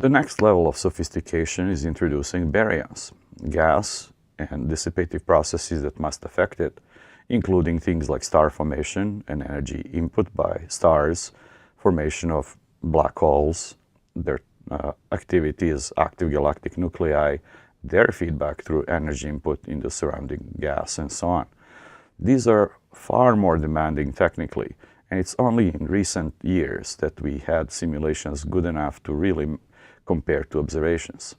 The next level of sophistication is introducing baryons, gas and dissipative processes that must affect it, including things like star formation and energy input by stars, formation of black holes, their activity is active galactic nuclei, their feedback through energy input in the surrounding gas, and so on. These are far more demanding technically, and it's only in recent years that we had simulations good enough to really compare to observations.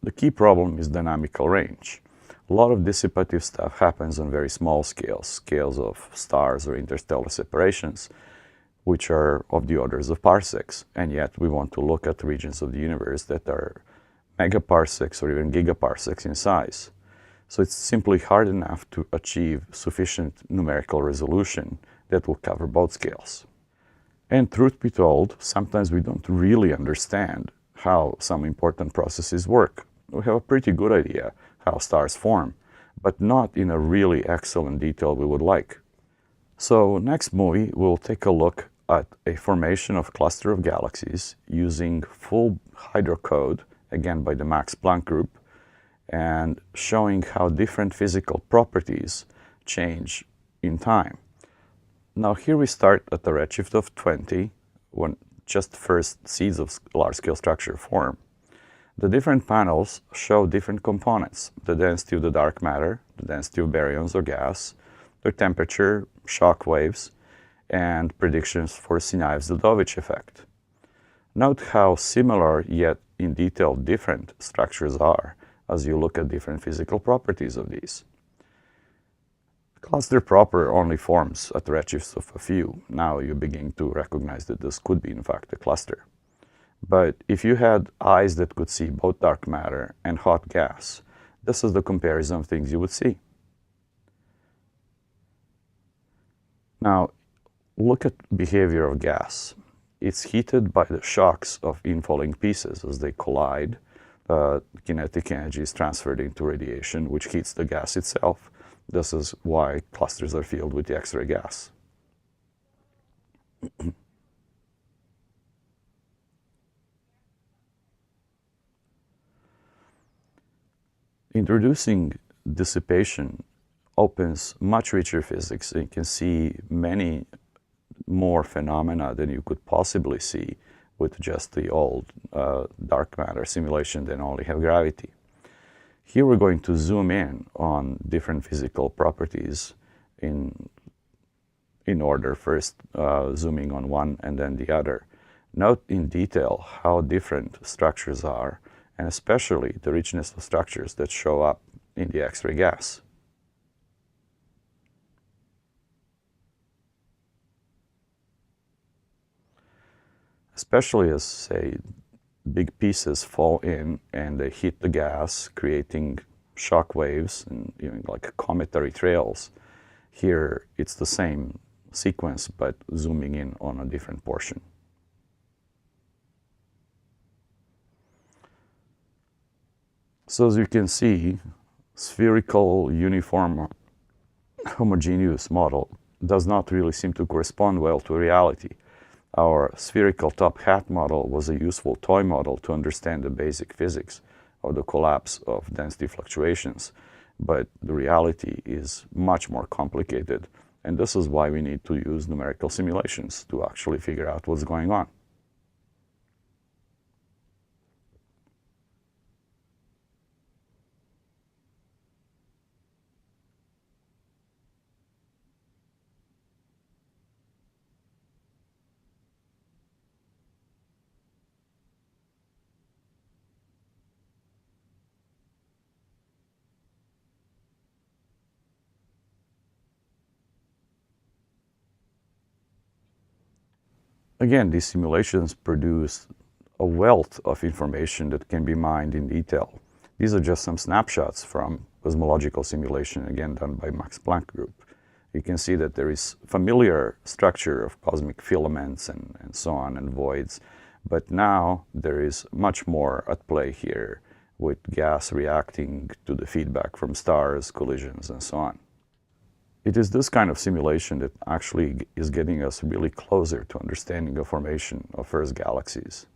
The key problem is dynamical range. A lot of dissipative stuff happens on very small scales, scales of stars or interstellar separations, which are of the orders of parsecs, and yet we want to look at regions of the universe that are megaparsecs or even gigaparsecs in size. So it's simply hard enough to achieve sufficient numerical resolution that will cover both scales. And truth be told, sometimes we don't really understand how some important processes work. We have a pretty good idea how stars form, but not in a really excellent detail we would like. So next movie, we'll take a look at a formation of cluster of galaxies using full hydrocode, again by the Max Planck group, and showing how different physical properties change in time. Now here we start at a redshift of 20, when just first seeds of large-scale structure form. The different panels show different components: the density of the dark matter, the density of baryons or gas, their temperature, shock waves, and predictions for Sinaev-Zdovich effect. Note how similar yet in detail different structures are as you look at different physical properties of these. Cluster proper only forms at redshifts of a few. Now you begin to recognize that this could be in fact a cluster. But if you had eyes that could see both dark matter and hot gas, this is the comparison of things you would see. Now, look at behavior of gas. It's heated by the shocks of infalling pieces as they collide. Kinetic energy is transferred into radiation, which heats the gas itself. This is why clusters are filled with the X-ray gas. Introducing dissipation opens much richer physics. You can see many more phenomena than you could possibly see with just the old dark matter simulation that only have gravity. Here we're going to zoom in on different physical properties in order, first zooming on one and then the other. Note in detail how different structures are, and especially the richness of structures that show up in the X-ray gas. Especially as, say, big pieces fall in and they hit the gas, creating shock waves and even like cometary trails. Here it's the same sequence, but zooming in on a different portion. So as you can see, spherical, uniform, homogeneous model does not really seem to correspond well to reality. Our spherical top hat model was a useful toy model to understand the basic physics of the collapse of density fluctuations, but the reality is much more complicated, and this is why we need to use numerical simulations to actually figure out what's going on. Again, these simulations produce a wealth of information that can be mined in detail. These are just some snapshots from cosmological simulation, again done by Max Planck group. You can see that there is familiar structure of cosmic filaments and so on, and voids, but now there is much more at play here, with gas reacting to the feedback from stars, collisions, and so on. It is this kind of simulation that actually is getting us really closer to understanding the formation of first galaxies.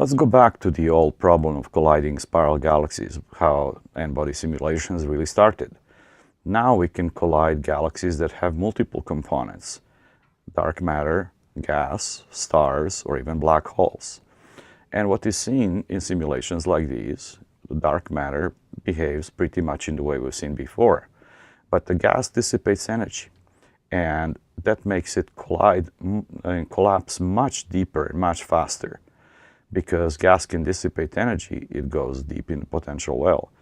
Let's go back to the old problem of colliding spiral galaxies, how N-body simulations really started. Now we can collide galaxies that have multiple components: dark matter, gas, stars, or even black holes. And what is seen in simulations like these, the dark matter behaves pretty much in the way we've seen before, but the gas dissipates energy, and that makes it collide and collapse much deeper and much faster. Because gas can dissipate energy, it goes deep in the potential well.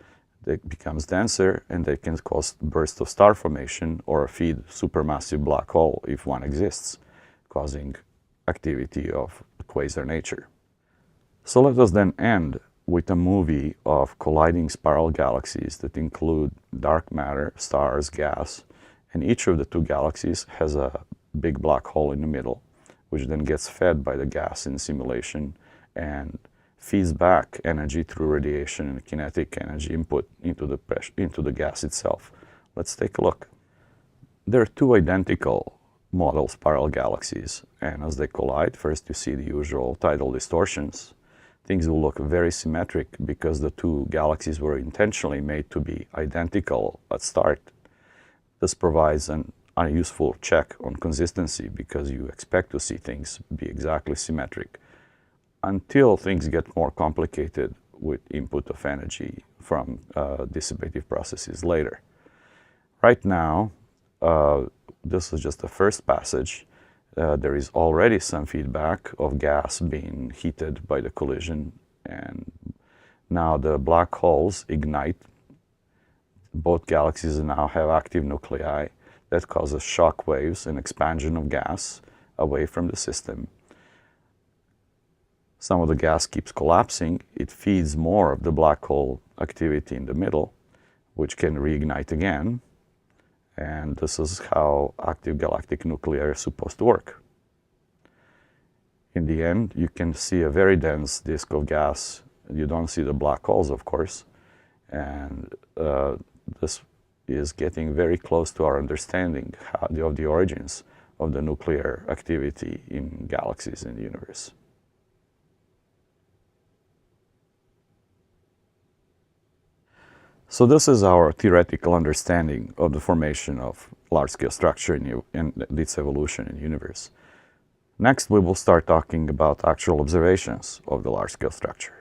It becomes denser, and they can cause bursts of star formation or feed supermassive black hole if one exists, causing activity of quasar nature. So let us then end with a movie of colliding spiral galaxies that include dark matter, stars, gas, and each of the two galaxies has a big black hole in the middle, which then gets fed by the gas in simulation and feeds back energy through radiation and kinetic energy input into the gas itself. Let's take a look. There are two identical model spiral galaxies, and as they collide, first you see the usual tidal distortions. Things will look very symmetric because the two galaxies were intentionally made to be identical at start. This provides a useful check on consistency because you expect to see things be exactly symmetric until things get more complicated with input of energy from dissipative processes later. Right now, this is just the first passage. There is already some feedback of gas being heated by the collision, and now the black holes ignite. Both galaxies now have active nuclei that causes shock waves and expansion of gas away from the system. Some of the gas keeps collapsing. It feeds more of the black hole activity in the middle, which can reignite again. And this is how active galactic nuclei are supposed to work. In the end, you can see a very dense disk of gas. You don't see the black holes, of course. And this is getting very close to our understanding of the origins of the nuclear activity in galaxies in the universe. So this is our theoretical understanding of the formation of large-scale structure and its evolution in the universe. Next, we will start talking about actual observations of the large-scale structure.